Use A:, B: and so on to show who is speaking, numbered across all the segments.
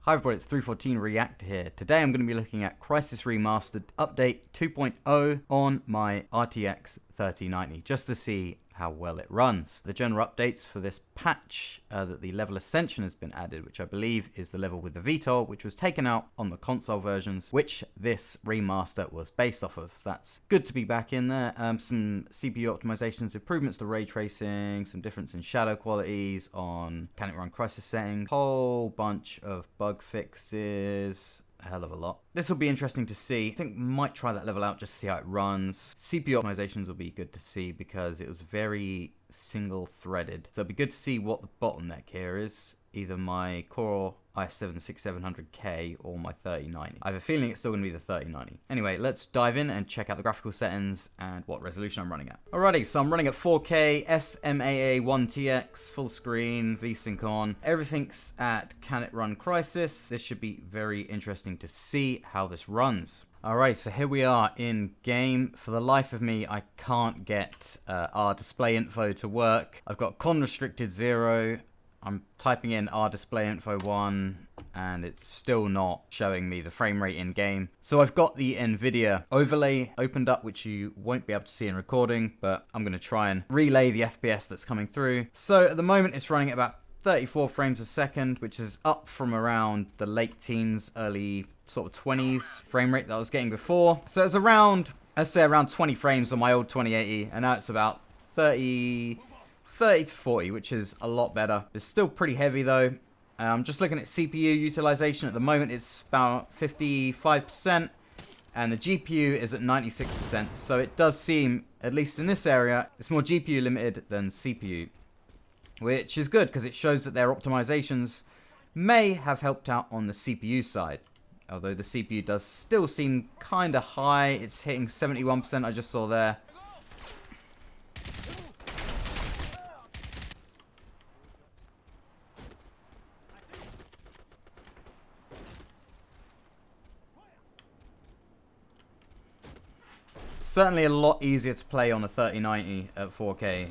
A: Hi everybody, it's 314 Reactor here. Today I'm going to be looking at Crysis Remastered Update 2.0 on my RTX 3090, just to see how well it runs. The general updates for this patch that the level Ascension has been added, which I believe is the level with the VTOL, which was taken out on the console versions, which this remaster was based off of. So that's good to be back in there. Some CPU optimizations, improvements to ray tracing, some difference in shadow qualities on can it run Crysis settings, whole bunch of bug fixes. A hell of a lot. This will be interesting to see. I think might try that level out just to see how it runs. CPU optimizations will be good to see because it was very single threaded. So it'll be good to see what the bottleneck here is. Either my Core i7-6700K or my 3090. I have a feeling it's still going to be the 3090. Anyway, let's dive in and check out the graphical settings and what resolution I'm running at. Alrighty, so I'm running at 4K, SMAA 1TX, full screen, VSync on. Everything's at Can It Run Crysis. This should be very interesting to see how this runs. Alright, so here we are in game. For the life of me, I can't get our display info to work. I've got con restricted 0. I'm typing in our display info 1 and it's still not showing me the frame rate in game. So I've got the NVIDIA overlay opened up, which you won't be able to see in recording, but I'm going to try and relay the FPS that's coming through. So at the moment it's running at about 34 frames a second, which is up from around the late teens, early sort of 20s frame rate that I was getting before. So it's around, let's say around 20 frames on my old 2080, and now it's about 30 to 40, which is a lot better. It's still pretty heavy though. I'm just looking at CPU utilization. At the moment it's about 55% and the GPU is at 96%. So it does seem, at least in this area, it's more GPU limited than CPU, which is good because it shows that their optimizations may have helped out on the CPU side. Although the CPU does still seem kind of high. It's hitting 71%, I just saw there. Certainly a lot easier to play on a 3090 at 4K.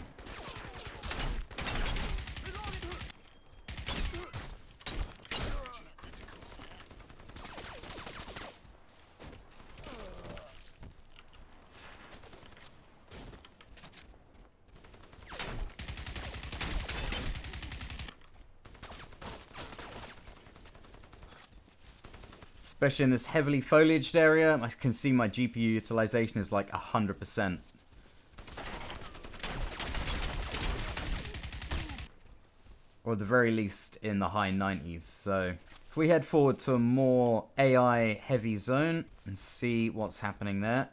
A: Especially in this heavily foliaged area, I can see my GPU utilization is like 100%. Or at the very least in the high 90s. So if we head forward to a more AI heavy zone and see what's happening there.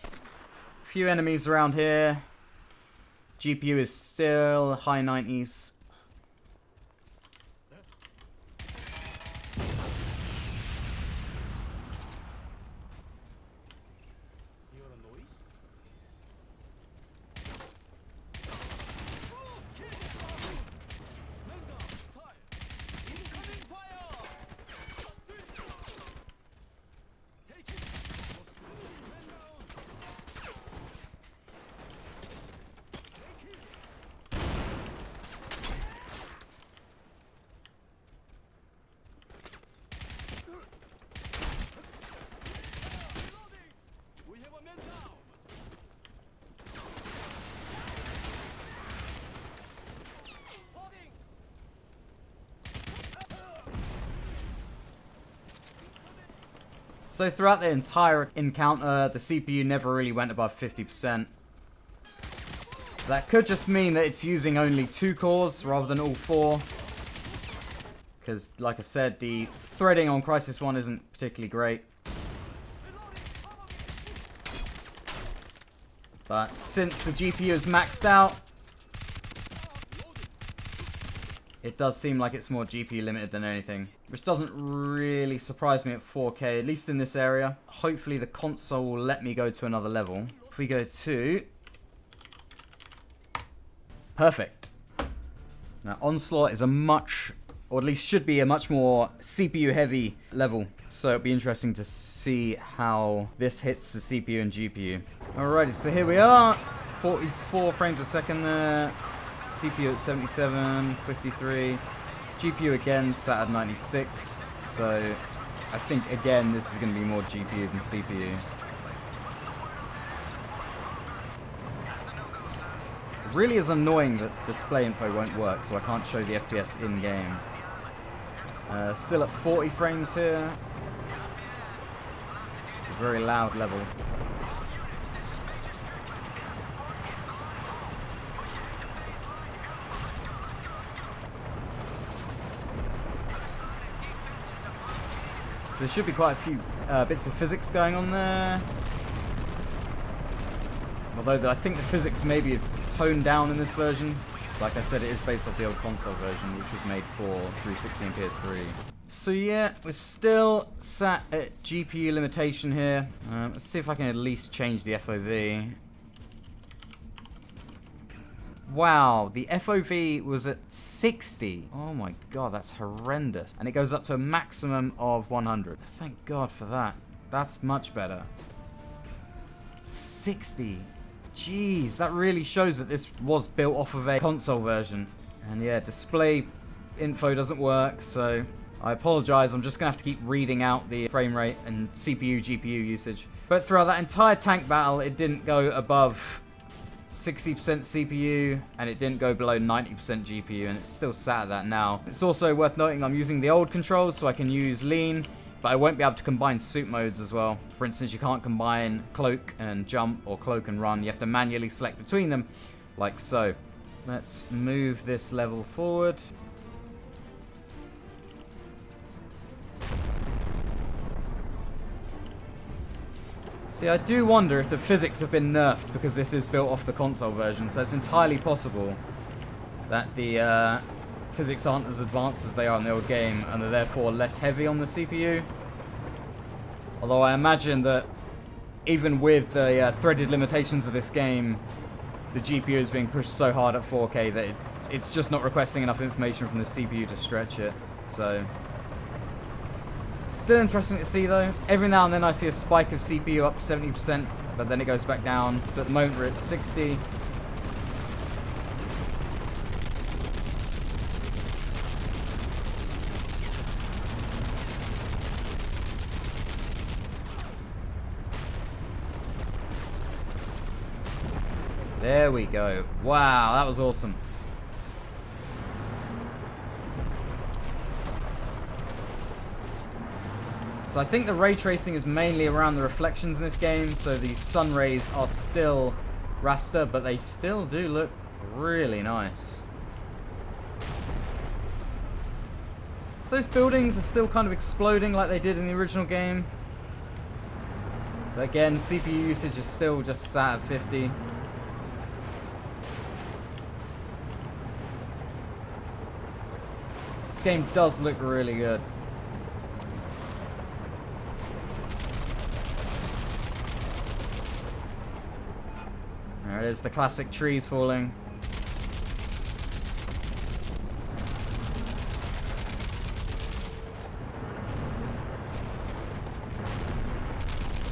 A: A few enemies around here. GPU is still high 90s. So throughout the entire encounter, the CPU never really went above 50%. That could just mean that it's using only 2 cores rather than all 4. Because, like I said, the threading on Crysis 1 isn't particularly great. But since the GPU is maxed out, it does seem like it's more GPU limited than anything, which doesn't really surprise me at 4K, at least in this area. Hopefully the console will let me go to another level. If we go to... Perfect. Now Onslaught is a much, or at least should be a much more CPU heavy level. So it'll be interesting to see how this hits the CPU and GPU. Alrighty, so here we are. 44 frames a second there. CPU at 77, 53. GPU again sat at 96. So I think again this is going to be more GPU than CPU. It really is annoying that display info won't work, so I can't show the FPS in game. Still at 40 frames here. It's a very loud level. So there should be quite a few bits of physics going on there. Although I think the physics may be toned down in this version. Like I said, it is based off the old console version, which was made for 360 and PS3. So yeah, we're still sat at GPU limitation here. Let's see if I can at least change the FOV. Wow, the FOV was at 60. Oh my god, that's horrendous. And it goes up to a maximum of 100. Thank god for that. That's much better. 60. Jeez, that really shows that this was built off of a console version. And yeah, display info doesn't work, so I apologize. I'm just going to have to keep reading out the frame rate and CPU, GPU usage. But throughout that entire tank battle, it didn't go above 60% CPU, and it didn't go below 90% GPU, and it's still sat at that now. It's also worth noting I'm using the old controls, so I can use lean, but I won't be able to combine suit modes as well. For instance, you can't combine cloak and jump or cloak and run. You have to manually select between them, like so. Let's move this level forward. See, I do wonder if the physics have been nerfed because this is built off the console version, so it's entirely possible that the physics aren't as advanced as they are in the old game and are therefore less heavy on the CPU. Although I imagine that even with the threaded limitations of this game, the GPU is being pushed so hard at 4K that it's just not requesting enough information from the CPU to stretch it. So still interesting to see though. Every now and then I see a spike of CPU up to 70%, but then it goes back down. So at the moment we're at 60. There we go. Wow, that was awesome. So I think the ray tracing is mainly around the reflections in this game, so the sun rays are still raster, but they still do look really nice. So those buildings are still kind of exploding like they did in the original game. But again, CPU usage is still just sat at 50. This game does look really good. There it is, the classic trees falling.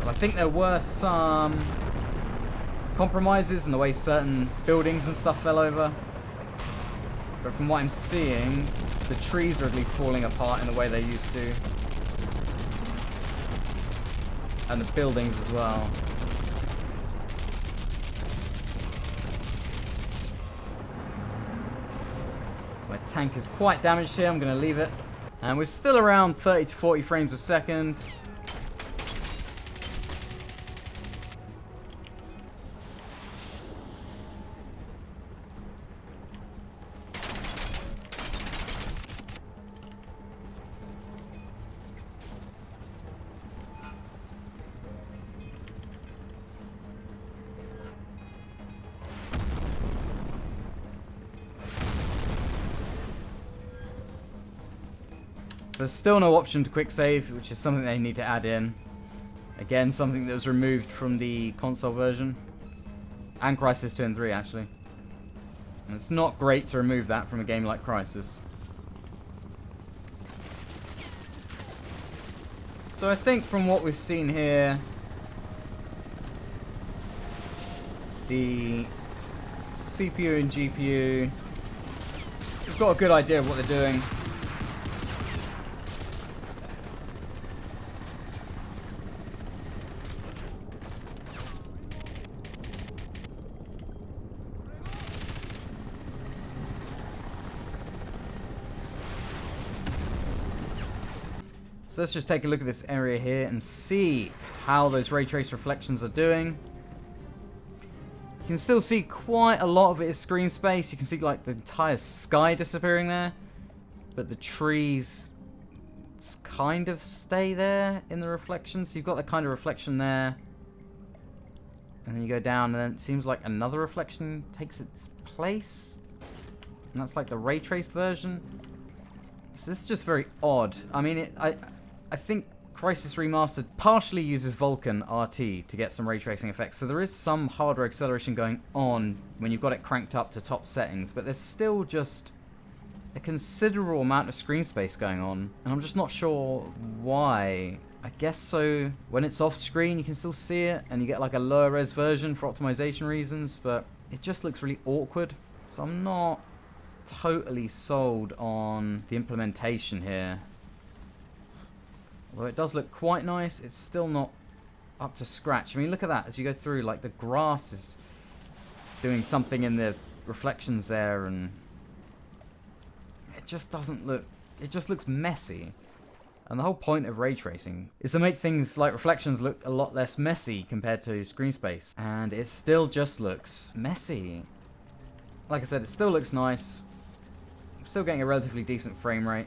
A: I think there were some compromises in the way certain buildings and stuff fell over. But from what I'm seeing, the trees are at least falling apart in the way they used to. And the buildings as well. So my tank is quite damaged here, I'm going to leave it. And we're still around 30 to 40 frames a second. There's still no option to quick save, which is something they need to add in. Again, something that was removed from the console version. And Crysis 2 and 3, actually. And it's not great to remove that from a game like Crysis. So I think from what we've seen here, the CPU and GPU. We've got a good idea of what they're doing. So let's just take a look at this area here and see how those ray trace reflections are doing. You can still see quite a lot of it is screen space. You can see like the entire sky disappearing there, but the trees kind of stay there in the reflection. So you've got that kind of reflection there, and then you go down and then it seems like another reflection takes its place, and that's like the ray traced version. So this is just very odd. I mean, I think Crysis Remastered partially uses Vulkan RT to get some ray tracing effects, so there is some hardware acceleration going on when you've got it cranked up to top settings, but there's still just a considerable amount of screen space going on, and I'm just not sure why. I guess so when it's off screen you can still see it, and you get like a lower res version for optimization reasons, but it just looks really awkward, so I'm not totally sold on the implementation here. Although it does look quite nice, it's still not up to scratch. I mean, look at that. As you go through, like, the grass is doing something in the reflections there, and it just doesn't look... It just looks messy. And the whole point of ray tracing is to make things like reflections look a lot less messy compared to screen space. And it still just looks messy. Like I said, it still looks nice. I'm still getting a relatively decent frame rate.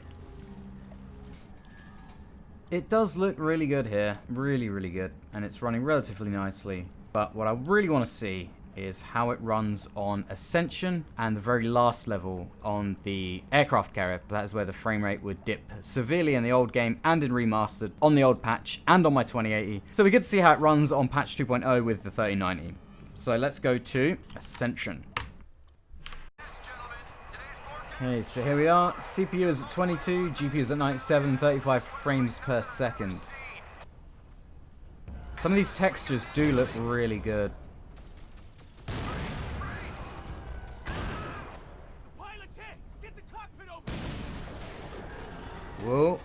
A: It does look really good here, really, really good, and it's running relatively nicely. But what I really want to see is how it runs on Ascension and the very last level on the aircraft carrier. That is where the frame rate would dip severely in the old game and in Remastered, on the old patch and on my 2080. So we get to see how it runs on patch 2.0 with the 3090. So let's go to Ascension. Okay, so here we are. CPU is at 22, GPU is at 97, 35 frames per second. Some of these textures do look really good. Whoa.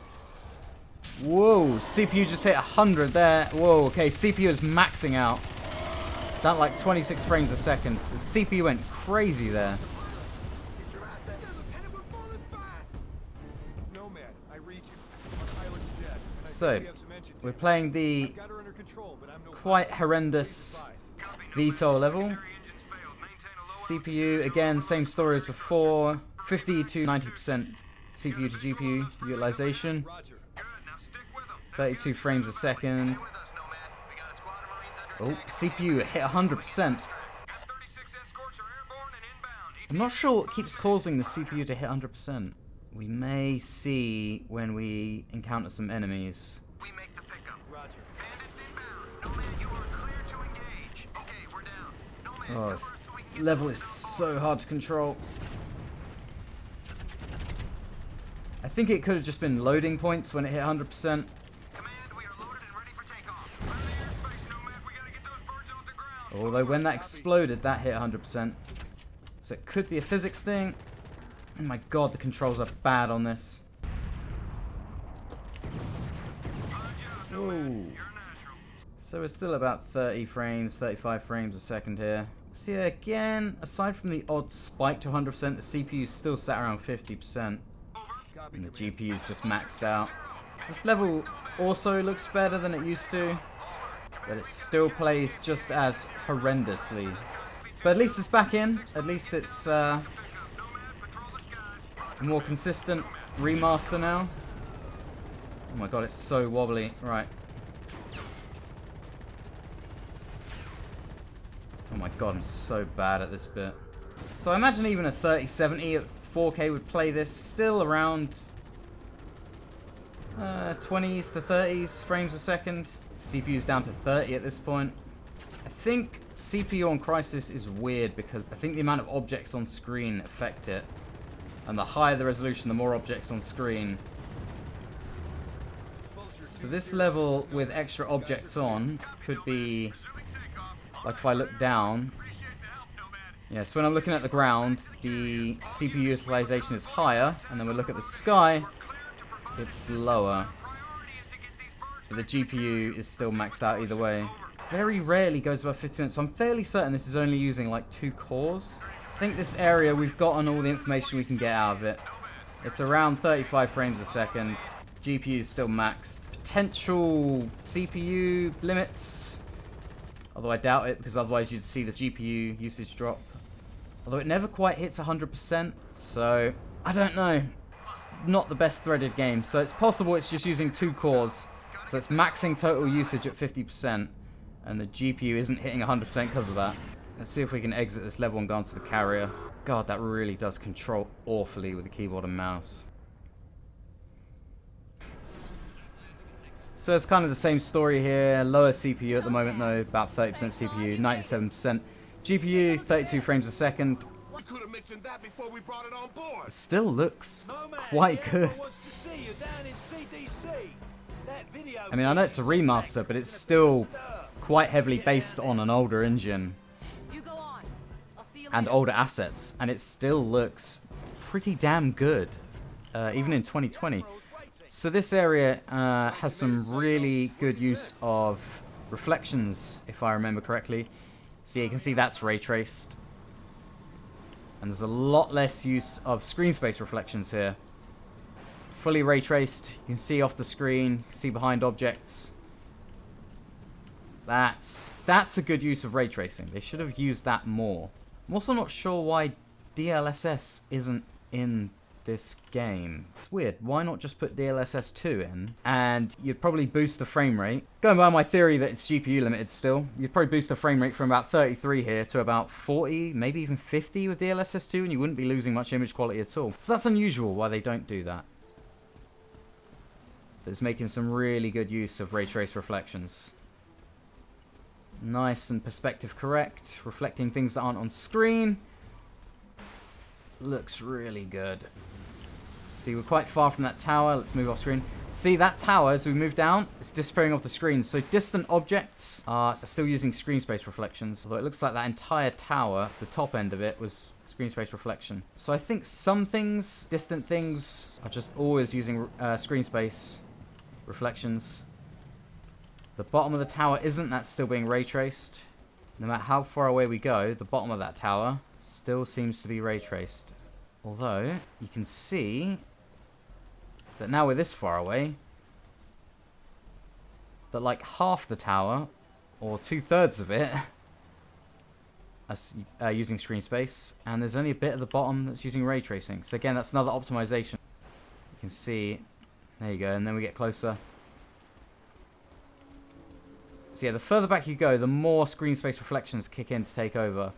A: Whoa, CPU just hit 100 there. Whoa, okay, CPU is maxing out. Down like 26 frames a second. The CPU went crazy there. So, we're playing the quite horrendous VTOL level. CPU, again, same story as before. 50 to 90% CPU to GPU utilization. 32 frames a second. Oh, CPU hit 100%. I'm not sure what keeps causing the CPU to hit 100%. We may see when we encounter some enemies. We make the pickup. Roger. Bandits inbound. Nomad, you are clear to engage. Okay, we're down. Nomad, this level is so hard to control. I think it could have just been loading points when it hit 100%. Command, we are loaded and ready for takeoff. Run the airspace, Nomad. We gotta get those birds off the ground. Although when that exploded, that hit 100%. So it could be a physics thing. Oh my god, the controls are bad on this. Whoa. So we're still about 30 frames, 35 frames a second here. So yeah, again, aside from the odd spike to 100%, the CPU's still sat around 50%. And the GPU's just maxed out. So this level also looks better than it used to, but it still plays just as horrendously. But at least it's back in. At least it's a more consistent remaster now. Oh my god, it's so wobbly. Right. Oh my god, I'm so bad at this bit. So I imagine even a 3070 at 4K would play this still around 20s to 30s frames a second. CPU's down to 30 at this point. I think CPU on Crysis is weird because I think the amount of objects on screen affect it. And the higher the resolution, the more objects on screen. So this level with extra objects on could be, like if I look down, Yeah, so when I'm looking at the ground, the CPU utilization is higher, and then we look at the sky, it's lower. But the GPU is still maxed out either way. Very rarely goes above 50 so I'm fairly certain this is only using like 2 cores. I think this area, we've gotten all the information we can get out of it. It's around 35 frames a second. GPU is still maxed. Potential CPU limits, although I doubt it, because otherwise you'd see the GPU usage drop. Although it never quite hits 100%, so I don't know. It's not the best threaded game, so it's possible it's just using 2 cores. So it's maxing total usage at 50%, and the GPU isn't hitting 100% because of that. Let's see if we can exit this level and go onto the carrier. God, that really does control awfully with the keyboard and mouse. So it's kind of the same story here. Lower CPU at the moment though, about 30% CPU, 97%. GPU, 32 frames a second. It still looks quite good. I mean, I know it's a remaster, but it's still quite heavily based on an older engine and older assets, and it still looks pretty damn good, even in 2020. So this area has some really good use of reflections, if I remember correctly. So you can see that's ray traced. And there's a lot less use of screen space reflections here. Fully ray traced. You can see off the screen, see behind objects. That's a good use of ray tracing. They should have used that more. I'm also not sure why DLSS isn't in this game. It's weird. Why not just put DLSS 2 in? And you'd probably boost the frame rate. Going by my theory that it's GPU limited still, you'd probably boost the frame rate from about 33 here to about 40, maybe even 50 with DLSS 2, and you wouldn't be losing much image quality at all. So that's unusual why they don't do that. But it's making some really good use of ray trace reflections. Nice and perspective correct, reflecting things that aren't on screen. Looks really good. See, we're quite far from that tower. Let's move off screen. See, that tower, as we move down, it's disappearing off the screen. So distant objects are still using screen space reflections. Although it looks like that entire tower, the top end of it, was screen space reflection. So I think some things, distant things, are just always using screen space reflections. The bottom of the tower isn't. That's still being ray traced. No matter how far away we go, the bottom of that tower still seems to be ray traced. Although, you can see that now we're this far away, that like half the tower, or 2/3 of it, are using screen space, and there's only a bit at the bottom that's using ray tracing. So again, that's another optimization. You can see, there you go, and then we get closer. So yeah, the further back you go, the more screen space reflections kick in to take over.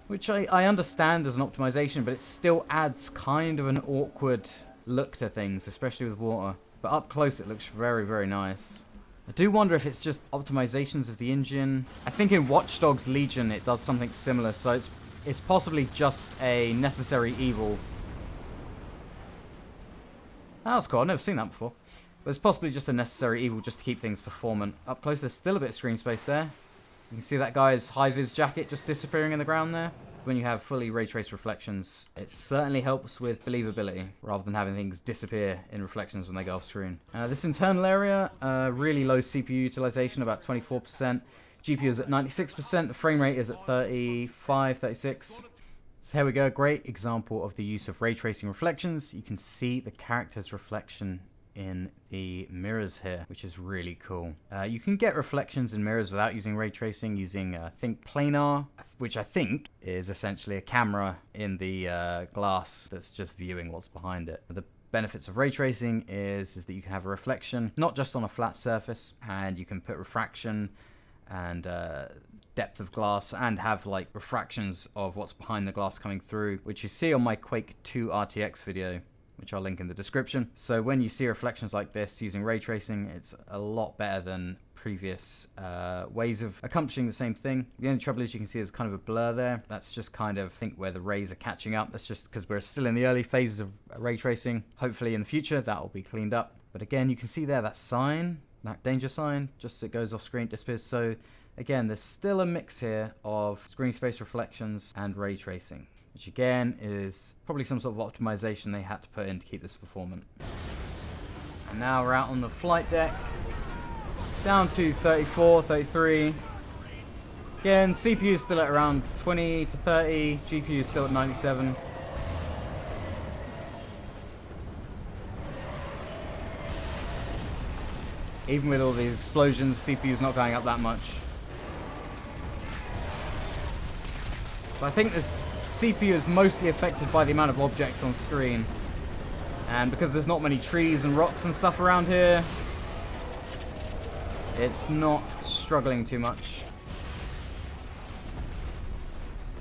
A: Which I understand as an optimization, but it still adds kind of an awkward look to things, especially with water. But up close it looks very, very nice. I do wonder if it's just optimizations of the engine. I think in Watch Dogs Legion it does something similar, so it's possibly just a necessary evil. That was cool, I've never seen that before. But it's possibly just a necessary evil just to keep things performant. Up close there's still a bit of screen space there. You can see that guy's high-vis jacket just disappearing in the ground there. When you have fully ray traced reflections, it certainly helps with believability, rather than having things disappear in reflections when they go off screen. This internal area, really low CPU utilization, about 24%. GPU is at 96%, the frame rate is at 35, 36. So here we go, great example of the use of ray tracing reflections. You can see the character's reflection in the mirrors here, which is really cool. You can get reflections in mirrors without using ray tracing, using think planar, which I think is essentially a camera in the glass that's just viewing what's behind it. The benefits of ray tracing is that you can have a reflection not just on a flat surface, and you can put refraction and depth of glass and have like refractions of what's behind the glass coming through, which you see on my Quake 2 RTX video, which I'll link in the description. So when you see reflections like this using ray tracing, it's a lot better than previous ways of accomplishing the same thing. The only trouble is you can see there's kind of a blur there. That's just kind of, I think, where the rays are catching up. That's just because we're still in the early phases of ray tracing. Hopefully in the future that will be cleaned up. But again, you can see there that sign, that danger sign, just as it goes off screen, it disappears. So Again, there's still a mix here of screen space reflections and ray tracing, which again is probably some sort of optimization they had to put in to keep this performant. And now we're out on the flight deck, down to 34, 33. Again, CPU is still at around 20 to 30, GPU is still at 97. Even with all these explosions, CPU's not going up that much. So I think this CPU is mostly affected by the amount of objects on screen. And because there's not many trees and rocks and stuff around here, it's not struggling too much.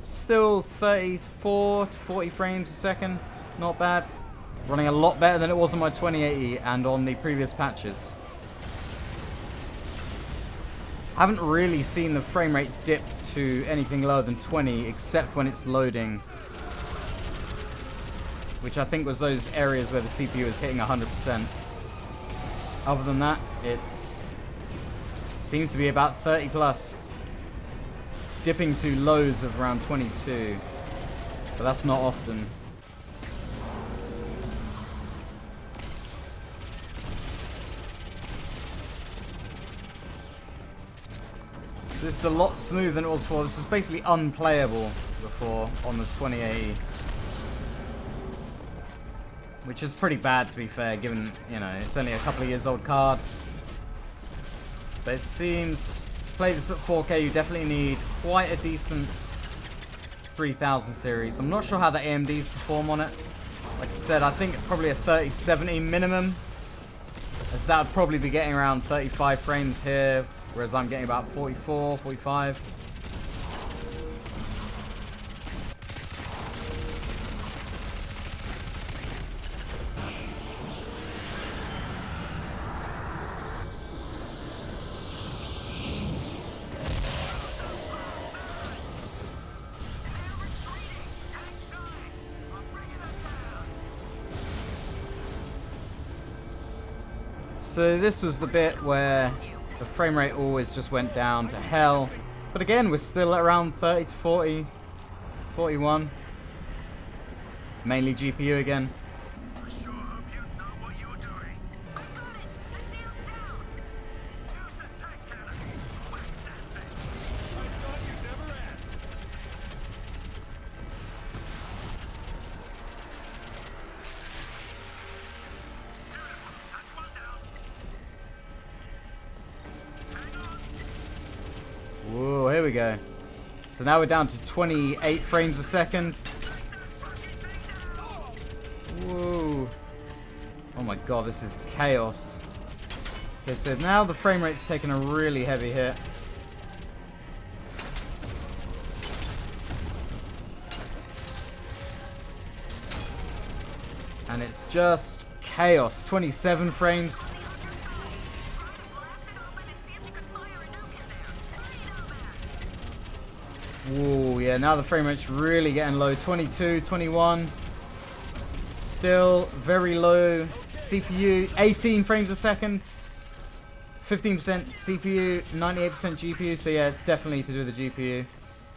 A: Still 34 to 40 frames a second, not bad. Running a lot better than it was on my 2080 and on the previous patches. Haven't really seen the frame rate dip to anything lower than 20 except when it's loading, which I think was those areas where the CPU is hitting 100%. Other than that, seems to be about 30 plus, dipping to lows of around 22, but that's not often. This is a lot smoother than it was before. This was basically unplayable before on the 2080. Which is pretty bad, to be fair, given, you know, it's only a couple of years old card. But it seems, to play this at 4K, you definitely need quite a decent 3000 series. I'm not sure how the AMDs perform on it. Like I said, I think probably a 3070 minimum, as that would probably be getting around 35 frames here. Whereas I'm getting about 44, 45. So this was the bit where the frame rate always just went down to hell. But again, we're still at around 30 to 40, 41. Mainly GPU again.
B: I sure hope you know what you're doing.
C: I got it! The shield's down!
B: Use the tank cannon. Wax that thing.
D: I thought you'd never ask.
B: Beautiful. That's one down.
A: Whoa, here we go. So now we're down to 28 frames a second. Whoa. Oh my god, this is chaos. Okay, so now the frame rate's taken a really heavy hit. And it's just chaos. 27 frames. Whoa, yeah, now the frame rate's really getting low. 22, 21. Still very low. CPU, 18 frames a second. 15% CPU, 98% GPU. So yeah, it's definitely to do with the GPU.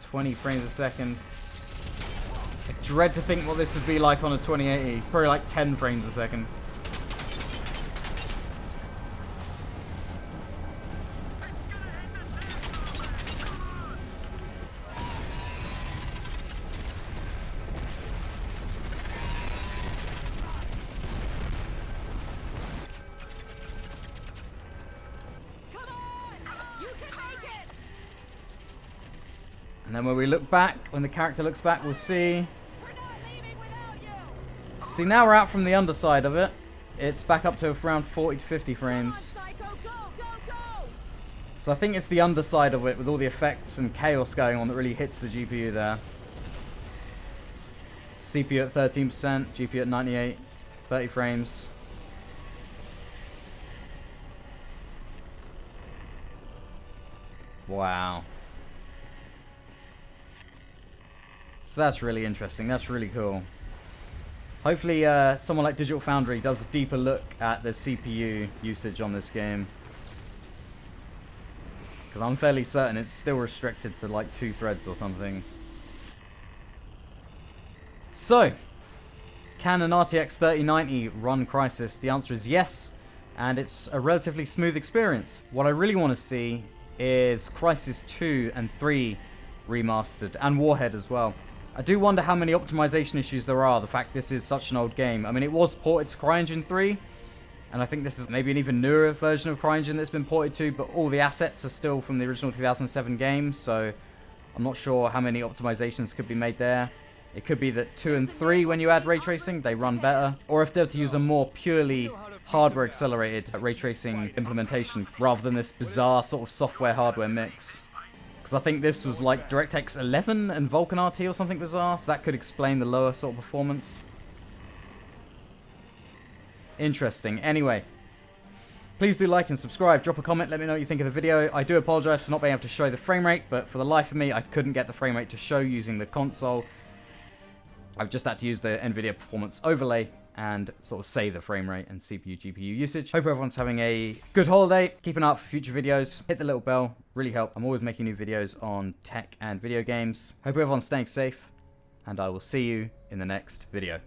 A: 20 frames a second. I dread to think what this would be like on a 2080. Probably like 10 frames a second. And then when we look back, when the character looks back, we'll see. See, now we're out from the underside of it. It's back up to around 40 to 50 frames. So I think it's the underside of it with all the effects and chaos going on that really hits the GPU there. CPU at 13%, GPU at 98, 30 frames. Wow. So that's really interesting. That's really cool. Hopefully someone like Digital Foundry does a deeper look at the CPU usage on this game. because I'm fairly certain it's still restricted to like 2 threads or something. So, can an RTX 3090 run Crysis? The answer is yes, and it's a relatively smooth experience. What I really want to see is Crysis 2 and 3 remastered, and Warhead as well. I do wonder how many optimization issues there are, the fact this is such an old game. I mean, it was ported to CryEngine 3, and I think this is maybe an even newer version of CryEngine that's been ported to, but all the assets are still from the original 2007 game, so I'm not sure how many optimizations could be made there. It could be that 2 and 3, when you add ray tracing, they run better, or if they're to use a more purely hardware accelerated ray tracing implementation rather than this bizarre sort of software hardware mix. Because I think this was like DirectX 11 and Vulkan RT or something bizarre, so that could explain the lower sort of performance. Interesting. Anyway, please do like and subscribe, drop a comment, let me know what you think of the video. I do apologise for not being able to show the frame rate, but for the life of me, I couldn't get the frame rate to show using the console. I've just had to use the NVIDIA performance overlay and sort of say the frame rate and CPU, GPU usage. Hope everyone's having a good holiday. Keep an eye out for future videos. Hit the little bell, really help. I'm always making new videos on tech and video games. Hope everyone's staying safe, and I will see you in the next video.